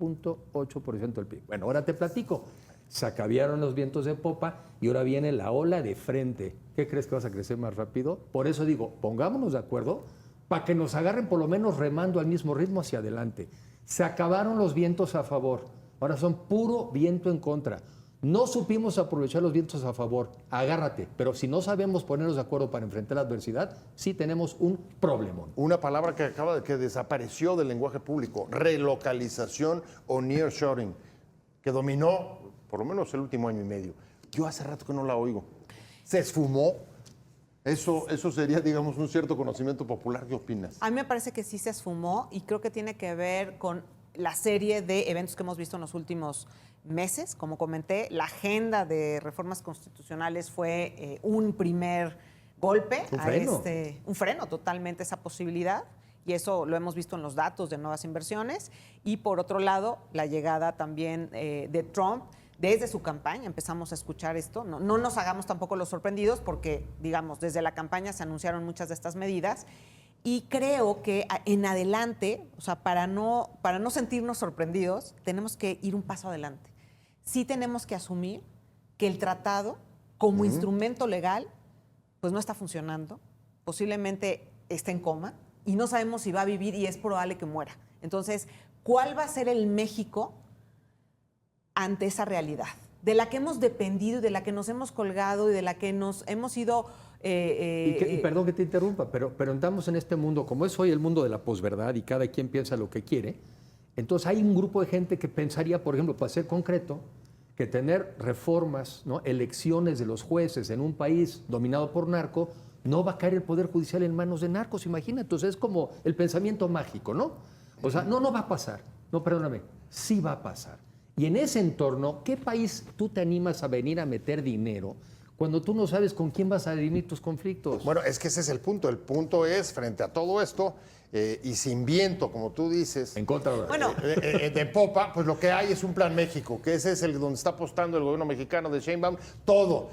0.8% del PIB. Bueno, ahora te platico. Se acabaron los vientos de popa y ahora viene la ola de frente. ¿Qué crees que vas a crecer más rápido? Por eso digo, pongámonos de acuerdo para que nos agarren por lo menos remando al mismo ritmo hacia adelante. Se acabaron los vientos a favor. Ahora son puro viento en contra. No supimos aprovechar los vientos a favor, agárrate, pero si no sabemos ponernos de acuerdo para enfrentar la adversidad, sí tenemos un problemón. Una palabra que desapareció del lenguaje público, relocalización o nearshoring, que dominó por lo menos el último año y medio. Yo hace rato que no la oigo. Se esfumó. Eso sería, digamos, un cierto conocimiento popular. ¿Qué opinas? A mí me parece que sí se esfumó y creo que tiene que ver con la serie de eventos que hemos visto en los últimos meses. Como comenté, la agenda de reformas constitucionales fue un primer golpe. Un freno totalmente a esa posibilidad. Y eso lo hemos visto en los datos de nuevas inversiones. Y por otro lado, la llegada también de Trump. Desde su campaña empezamos a escuchar esto. No nos hagamos tampoco los sorprendidos porque, digamos, desde la campaña se anunciaron muchas de estas medidas. Y creo que en adelante, o sea, para no sentirnos sorprendidos, tenemos que ir un paso adelante. Sí tenemos que asumir que el tratado, como instrumento legal, pues no está funcionando. Posiblemente está en coma y no sabemos si va a vivir y es probable que muera. Entonces, ¿cuál va a ser el México ante esa realidad? De la que hemos dependido y de la que nos hemos colgado y de la que nos hemos ido... y perdón que te interrumpa, pero estamos en este mundo, como es hoy el mundo de la posverdad y cada quien piensa lo que quiere, entonces hay un grupo de gente que pensaría, por ejemplo, para ser concreto, que tener reformas, ¿no?, elecciones de los jueces en un país dominado por narco, no va a caer el Poder Judicial en manos de narcos, imagínate. Entonces es como el pensamiento mágico, ¿no? O sea, no va a pasar. No, perdóname, sí va a pasar. Y en ese entorno, ¿qué país tú te animas a venir a meter dinero cuando tú no sabes con quién vas a dirimir tus conflictos? Bueno, es que ese es el punto. El punto es, frente a todo esto, y sin viento, como tú dices, en contra de popa, pues lo que hay es un Plan México, que ese es el donde está apostando el gobierno mexicano de Sheinbaum, todo.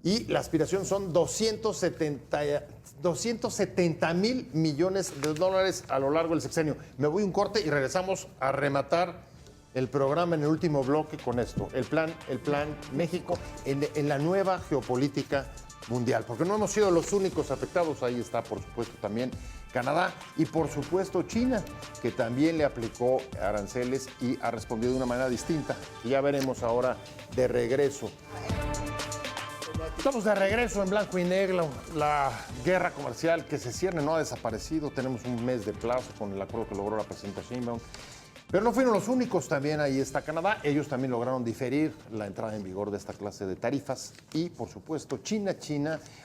Y la aspiración son 270 mil millones de dólares a lo largo del sexenio. Me voy un corte y regresamos a rematar el programa en el último bloque con esto, el plan México en la nueva geopolítica mundial, porque no hemos sido los únicos afectados. Ahí está, por supuesto, también Canadá y, por supuesto, China, que también le aplicó aranceles y ha respondido de una manera distinta. Y ya veremos ahora de regreso. Estamos de regreso en blanco y negro. La guerra comercial que se cierne no ha desaparecido. Tenemos un mes de plazo con el acuerdo que logró la presidenta Sheinbaum. Pero no fueron los únicos, también ahí está Canadá. Ellos también lograron diferir la entrada en vigor de esta clase de tarifas. Y, por supuesto, China,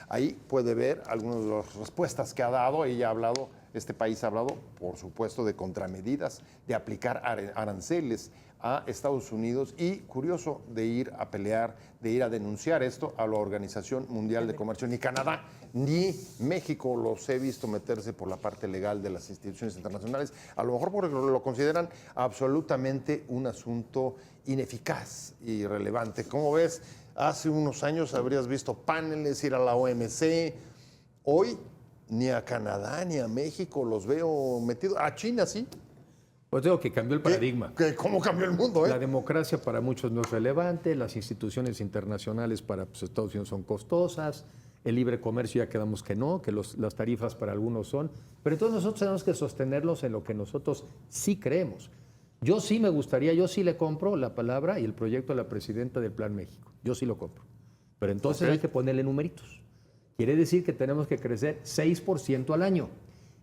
ahí puede ver algunas de las respuestas que ha dado. Ella ha hablado, este país ha hablado, por supuesto, de contramedidas, de aplicar aranceles a Estados Unidos y, curioso, de ir a pelear, de ir a denunciar esto a la Organización Mundial de Comercio. Ni Canadá ni México los he visto meterse por la parte legal de las instituciones internacionales, a lo mejor porque lo consideran absolutamente un asunto ineficaz y irrelevante. ¿Cómo ves? Hace unos años habrías visto paneles, ir a la OMC. Hoy ni a Canadá ni a México los veo metidos. A China sí. Pues digo que cambió el paradigma. ¿Cómo cambió el mundo? La democracia para muchos no es relevante, las instituciones internacionales para Estados Unidos son costosas, el libre comercio ya quedamos que no, que las tarifas para algunos son, pero entonces nosotros tenemos que sostenerlos en lo que nosotros sí creemos. Yo sí me gustaría, yo sí le compro la palabra y el proyecto de la presidenta del Plan México, yo sí lo compro, pero entonces hay que ponerle numeritos. Quiere decir que tenemos que crecer 6% al año.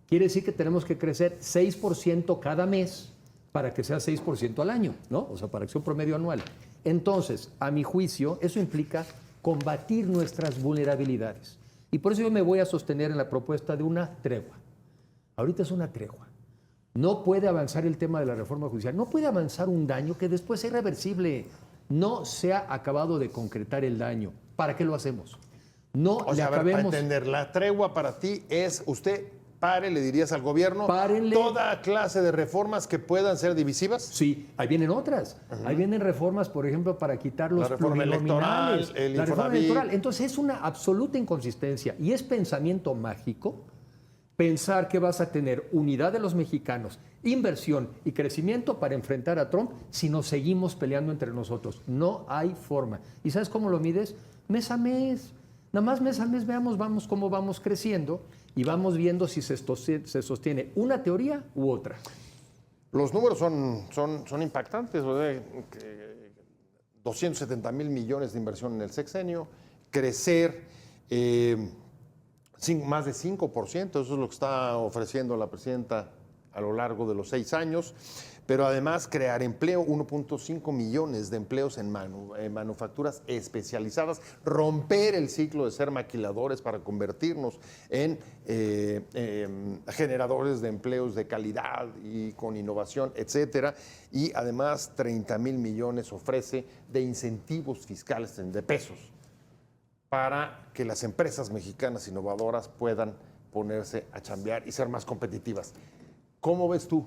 Quiere decir que tenemos que crecer 6% cada mes para que sea 6% al año, ¿no? O sea, para que sea un promedio anual. Entonces, a mi juicio, eso implica combatir nuestras vulnerabilidades. Y por eso yo me voy a sostener en la propuesta de una tregua. Ahorita es una tregua. No puede avanzar el tema de la reforma judicial. No puede avanzar un daño que después es irreversible. No se ha acabado de concretar el daño. ¿Para qué lo hacemos? No o le sea, acabemos... para entender, la tregua para ti es usted... le dirías al gobierno, párenle toda clase de reformas que puedan ser divisivas. Sí, ahí vienen otras. Ahí vienen reformas, por ejemplo, para quitar los la reforma electoral, la reforma electoral. Entonces es una absoluta inconsistencia y es pensamiento mágico pensar que vas a tener unidad de los mexicanos, inversión y crecimiento para enfrentar a Trump si nos seguimos peleando entre nosotros. No hay forma. ¿Y sabes cómo lo mides? Mes a mes. Nada más mes a mes vamos cómo vamos creciendo y vamos viendo si se sostiene una teoría u otra. Los números son impactantes. 270 mil millones de inversión en el sexenio, crecer más de 5%, eso es lo que está ofreciendo la presidenta a lo largo de los 6 años, pero además crear empleo, 1.5 millones de empleos en manufacturas especializadas, romper el ciclo de ser maquiladores para convertirnos en generadores de empleos de calidad y con innovación, etcétera, y además 30 mil millones ofrece de incentivos fiscales de pesos para que las empresas mexicanas innovadoras puedan ponerse a chambear y ser más competitivas. ¿Cómo ves tú?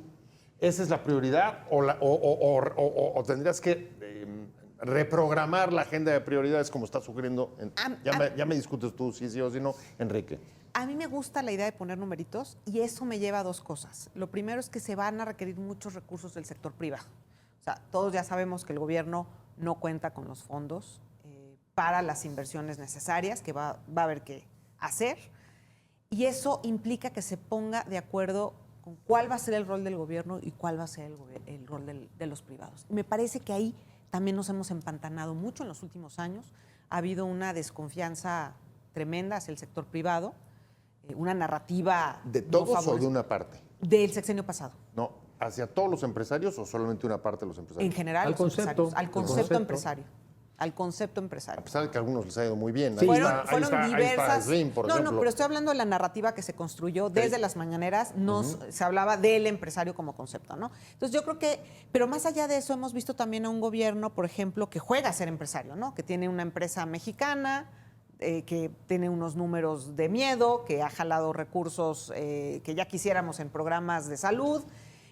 ¿Esa es la prioridad o tendrías que reprogramar la agenda de prioridades como está sugiriendo? Ya me discutes tú si sí o si no, Enrique. A mí me gusta la idea de poner numeritos y eso me lleva a 2 cosas. Lo primero es que se van a requerir muchos recursos del sector privado. O sea, todos ya sabemos que el gobierno no cuenta con los fondos para las inversiones necesarias que va a haber que hacer, y eso implica que se ponga de acuerdo con cuál va a ser el rol del gobierno y cuál va a ser el rol de los privados. Me parece que ahí también nos hemos empantanado mucho en los últimos años. Ha habido una desconfianza tremenda hacia el sector privado, una narrativa... ¿De todos o de una parte? Del sexenio pasado. No, ¿hacia todos los empresarios o solamente una parte de los empresarios? En general, Al los concepto. empresarios. Al concepto empresario. Al concepto empresario. A pesar de que a algunos les ha ido muy bien. Sí. Fueron Ahí está diversas. Slim, por ejemplo. No, pero estoy hablando de la narrativa que se construyó desde las mañaneras. Se hablaba del empresario como concepto, ¿no? Entonces yo creo que, pero más allá de eso, hemos visto también a un gobierno, por ejemplo, que juega a ser empresario, ¿no? Que tiene una empresa mexicana, que tiene unos números de miedo, que ha jalado recursos que ya quisiéramos en programas de salud.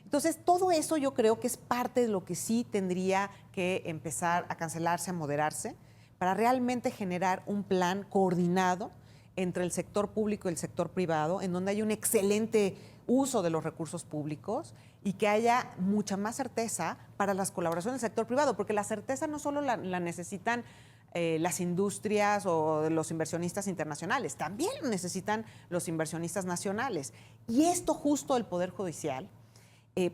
Entonces, todo eso yo creo que es parte de lo que sí tendría que empezar a cancelarse, a moderarse, para realmente generar un plan coordinado entre el sector público y el sector privado, en donde haya un excelente uso de los recursos públicos y que haya mucha más certeza para las colaboraciones del sector privado, porque la certeza no solo la necesitan las industrias o los inversionistas internacionales, también lo necesitan los inversionistas nacionales. Y esto justo del Poder Judicial,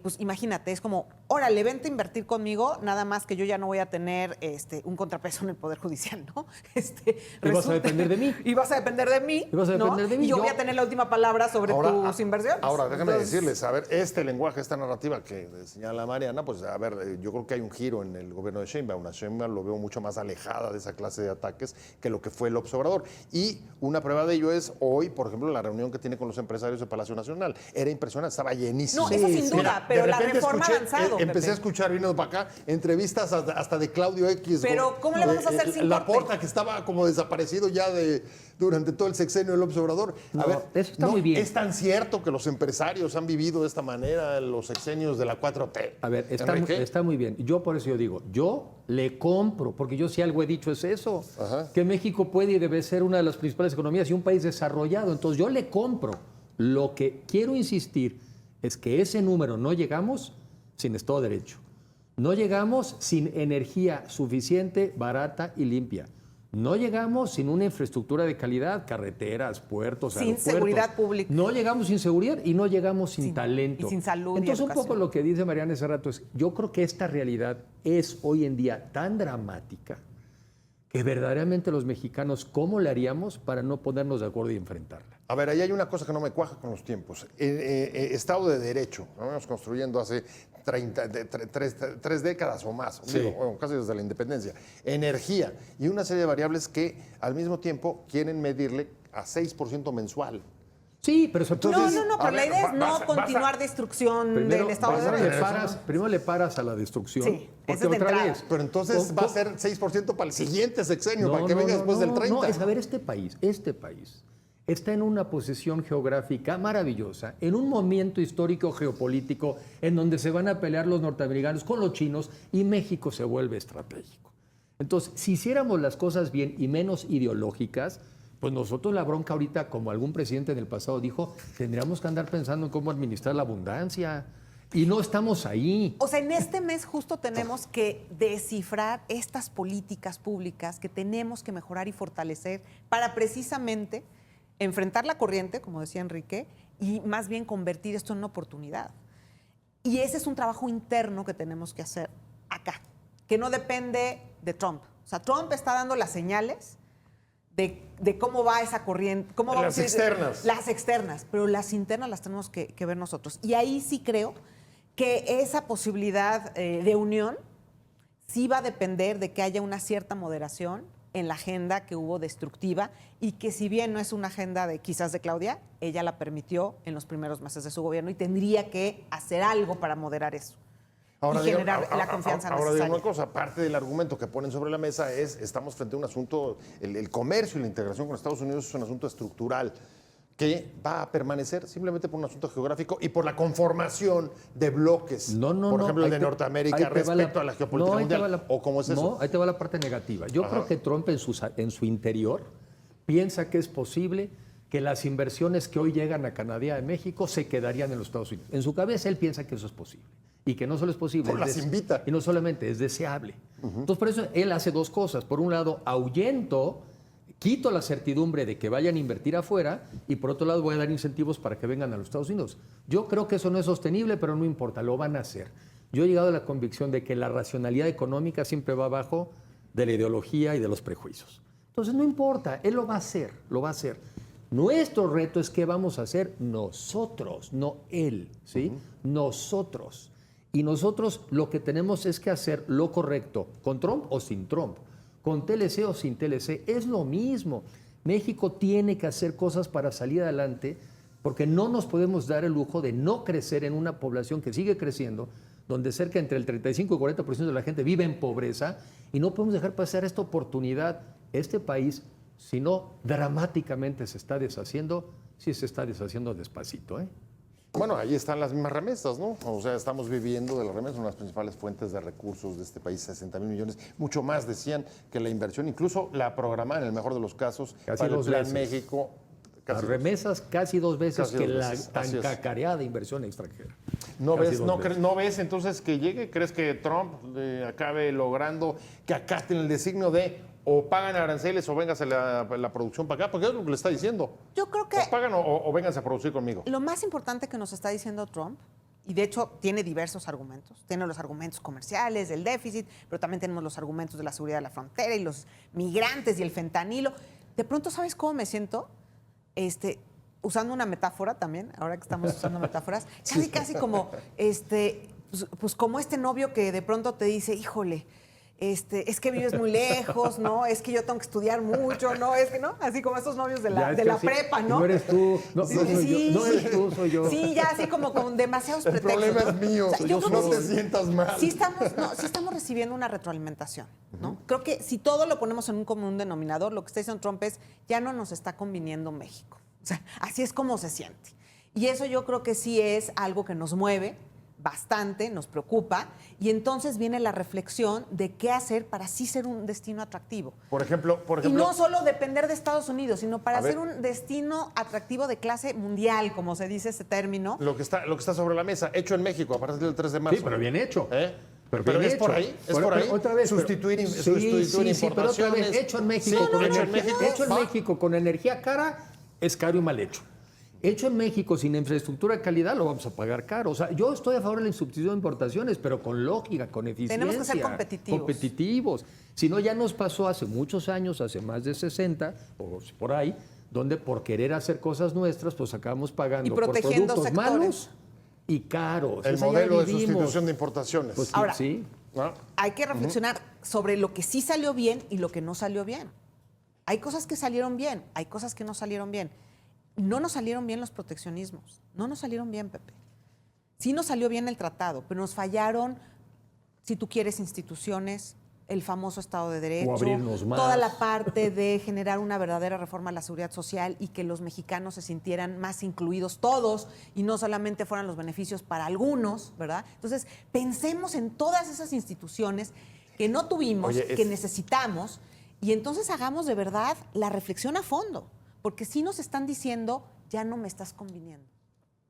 pues imagínate, es como, órale, vente a invertir conmigo, nada más que yo ya no voy a tener un contrapeso en el Poder Judicial, ¿no? Y vas a depender de mí. Y vas a depender de mí. Y vas a depender de mí. Y yo voy a tener la última palabra sobre tus inversiones. Ahora, déjame Entonces, decirles, a ver, este lenguaje, esta narrativa que señala Mariana, pues a ver, yo creo que hay un giro en el gobierno de Sheinbaum. A Sheinbaum lo veo mucho más alejada de esa clase de ataques que lo que fue López Obrador. Y una prueba de ello es hoy, por ejemplo, la reunión que tiene con los empresarios de Palacio Nacional. Era impresionante, estaba llenísimo. No, eso sin duda, Mira, pero de la repente reforma ha avanzado, empecé Pepe. a escuchar, vino para acá, entrevistas hasta de Claudio X. Pero, ¿cómo le vamos a hacer sin La corte? Porta, que estaba como desaparecido ya durante todo el sexenio de López Obrador. No, eso está muy bien. Es tan cierto que los empresarios han vivido de esta manera los sexenios de la 4T. A ver, Enrique. está muy bien. Por eso yo digo, yo le compro, porque yo sí algo he dicho es eso, Ajá. que México puede y debe ser una de las principales economías y un país desarrollado. Entonces yo le compro. Lo que quiero insistir es que ese número no llegamos sin Estado de Derecho. No llegamos sin energía suficiente, barata y limpia. No llegamos sin una infraestructura de calidad, carreteras, puertos, Sin aeropuertos. seguridad pública. No llegamos sin seguridad y no llegamos sin talento. y sin salud y Entonces, un educación. poco lo que dice Mariana hace rato es, yo creo que esta realidad es hoy en día tan dramática que verdaderamente los mexicanos, ¿cómo le haríamos para no ponernos de acuerdo y enfrentarla? A ver, ahí hay una cosa que no me cuaja con los tiempos. Estado de Derecho, lo vamos construyendo hace 3 décadas o más, Sí. digo, casi desde la independencia. Energía y una serie de variables que al mismo tiempo quieren medirle a 6% mensual. Sí, pero sobre todo... No, a pero la ver, idea es no vas a- continuar destrucción del Estado de Derecho. primero le paras a la destrucción. Sí, porque esa es de otra entrada. vez... Pero entonces va a ser 6% para el siguiente sexenio, para que venga después del 30%. No, es a ver, este país está en una posición geográfica maravillosa, en un momento histórico geopolítico en donde se van a pelear los norteamericanos con los chinos y México se vuelve estratégico. Entonces, si hiciéramos las cosas bien y menos ideológicas, pues nosotros la bronca ahorita, como algún presidente en el pasado dijo, tendríamos que andar pensando en cómo administrar la abundancia. Y no estamos ahí. O sea, en este mes justo tenemos que descifrar estas políticas públicas que tenemos que mejorar y fortalecer para precisamente enfrentar la corriente, como decía Enrique, y más bien convertir esto en una oportunidad. Y ese es un trabajo interno que tenemos que hacer acá, que no depende de Trump. O sea, Trump está dando las señales de cómo va esa corriente. Cómo Las externas. Las externas, pero las internas las tenemos que ver nosotros. Y ahí sí creo que esa posibilidad de unión sí va a depender de que haya una cierta moderación en la agenda que hubo destructiva y que si bien no es una agenda quizás de Claudia, ella la permitió en los primeros meses de su gobierno y tendría que hacer algo para moderar eso. Y generar la confianza ahora necesaria. digo una cosa, parte del argumento que ponen sobre la mesa es, estamos frente a un asunto, el comercio y la integración con Estados Unidos es un asunto estructural que va a permanecer simplemente por un asunto geográfico y por la conformación de bloques, por ejemplo, el de Norteamérica respecto a la geopolítica mundial. ¿O cómo es eso? No, ahí te va la parte negativa. Yo creo que Trump en su interior piensa que es posible que las inversiones que hoy llegan a Canadá y a México se quedarían en los Estados Unidos. En su cabeza él piensa que eso es posible. Y que no solo es posible. Pero las invita. Y no solamente, es deseable. Entonces, por eso él hace dos cosas. Por un lado, ahuyento, quito la certidumbre de que vayan a invertir afuera y por otro lado voy a dar incentivos para que vengan a los Estados Unidos. Yo creo que eso no es sostenible, pero no importa, lo van a hacer. Yo he llegado a la convicción de que la racionalidad económica siempre va abajo de la ideología y de los prejuicios. Entonces, no importa, él lo va a hacer, lo va a hacer. Nuestro reto es qué vamos a hacer nosotros, no él, ¿sí? Nosotros. Y nosotros lo que tenemos es que hacer lo correcto, con Trump o sin Trump, con TLC o sin TLC, es lo mismo. México tiene que hacer cosas para salir adelante porque no nos podemos dar el lujo de no crecer en una población que sigue creciendo, donde cerca entre el 35 y 40% de la gente vive en pobreza y no podemos dejar pasar esta oportunidad. Este país, si no dramáticamente se está deshaciendo, sí se está deshaciendo despacito, ¿eh? Bueno, ahí están las mismas remesas, ¿no? O sea, estamos viviendo de las remesas, una de las principales fuentes de recursos de este país, 60,000 millones, mucho más decían que la inversión, incluso la programada en el mejor de los casos, Casi para el dos Plan veces. México. Las remesas casi dos veces Casi que dos la veces, tan así es. cacareada inversión extranjera. ¿No Casi ves, dos veces. no ves entonces que llegue? ¿Crees que Trump acabe logrando que acaten el designio de o pagan aranceles o véngase la producción para acá? Porque es lo que le está diciendo. Yo creo que O pagan o vénganse a producir conmigo. lo más importante que nos está diciendo Trump, y de hecho tiene diversos argumentos, tiene los argumentos comerciales, del déficit, pero también tenemos los argumentos de la seguridad de la frontera y los migrantes y el fentanilo. De pronto, ¿sabes cómo me siento? Usando una metáfora también, ahora que estamos usando metáforas, casi como, pues como este novio que de pronto te dice, híjole, es que vives muy lejos, ¿no? Es que yo tengo que estudiar mucho, ¿no? Es que, ¿no? Así como estos novios de la prepa, ¿no? No eres tú, no, Sí, no soy sí, yo, no eres sí. tú, soy yo. Sí, ya así como con demasiados El pretextos. problema ¿no? es mío, yo creo no que te sientas mal. sí estamos recibiendo una retroalimentación, ¿no? Creo que si todo lo ponemos en un común denominador, lo que está diciendo Trump es, ya no nos está conviniendo México. O sea, así es como se siente. Y eso yo creo que sí es algo que nos mueve bastante, nos preocupa, y entonces viene la reflexión de qué hacer para sí ser un destino atractivo. Por ejemplo, Y no solo depender de Estados Unidos, sino para A ver. ser un destino atractivo de clase mundial, como se dice ese término. lo que está sobre la mesa, hecho en México a partir del 3 de marzo. Sí, pero bien hecho. ¿Eh? Pero Pero bien es por hecho. ahí, es Pero- por ahí. pero otra vez, Sustituir pero- sustituir sí, pero otra vez, importaciones. hecho en México, Sí, con hecho en energía, México. hecho en México con energía cara, es caro y mal hecho. Hecho en México sin infraestructura de calidad, lo vamos a pagar caro. O sea, yo estoy a favor de la sustitución de importaciones, pero con lógica, con eficiencia. Tenemos que ser competitivos. Competitivos. Si no, ya nos pasó hace muchos años, hace más de 60, o por ahí, donde por querer hacer cosas nuestras, pues acabamos pagando Y por protegiendo productos sectores. malos y caros. El Esa ya modelo de vivimos. sustitución de importaciones. Pues sí, Ahora, sí. ¿No? Hay que reflexionar sobre lo que sí salió bien y lo que no salió bien. Hay cosas que salieron bien, hay cosas que no salieron bien. No nos salieron bien los proteccionismos, no nos salieron bien, Pepe. Sí nos salió bien el tratado, pero nos fallaron, si tú quieres, instituciones, el famoso Estado de Derecho, O abrirnos más. toda la parte de generar una verdadera reforma a la seguridad social y que los mexicanos se sintieran más incluidos todos y no solamente fueran los beneficios para algunos, ¿verdad? Entonces, pensemos en todas esas instituciones que no tuvimos, Oye, que necesitamos, y entonces hagamos de verdad la reflexión a fondo, porque si nos están diciendo, ya no me estás conviniendo.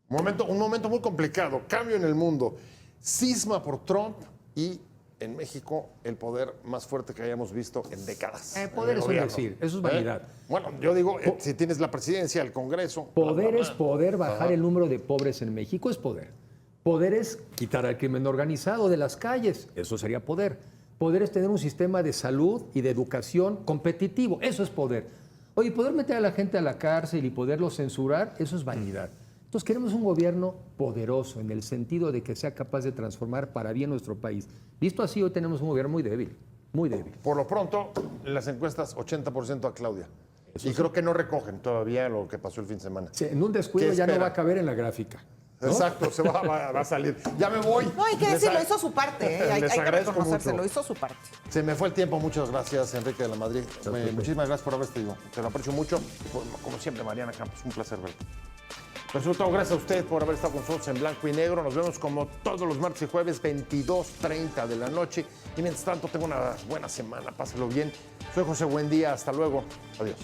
Un momento muy complicado, cambio en el mundo, cisma por Trump y en México el poder más fuerte que hayamos visto en décadas. Poder en el es un gobierno. decir, eso es vanidad. Bueno, yo digo, si tienes la presidencia, el Congreso. Poder bla, bla, es bla. poder, bajar Ajá. el número de pobres en México es poder. Poder es quitar al crimen organizado de las calles, eso sería poder. Poder es tener un sistema de salud y de educación competitivo. Eso es poder. Oye, poder meter a la gente a la cárcel y poderlo censurar, eso es vanidad. Entonces queremos un gobierno poderoso en el sentido de que sea capaz de transformar para bien nuestro país. Visto así, hoy tenemos un gobierno muy débil, muy débil. Por lo pronto, en las encuestas, 80% a Claudia. Y creo que no recogen todavía lo que pasó el fin de semana. Sí, en un descuido ¿Qué ya no espera? va a caber en la gráfica, ¿no? Exacto, va a salir. Ya me voy. No, hay que Les decirlo, a- hizo su parte. Hay Les que agradezco reconocérselo, mucho. hizo su parte. Se me fue el tiempo. Muchas gracias, Enrique de la Madrid. Muchísimas gracias por haber estado. Te lo aprecio mucho. Como siempre, Mariana Campos, un placer verte. Pero sobre todo, gracias a usted por haber estado con nosotros en Blanco y Negro. Nos vemos como todos los martes y jueves, 22:30 de la noche. Y mientras tanto, tengo una buena semana. Páselo bien. Soy José Buendía. Hasta luego. Adiós.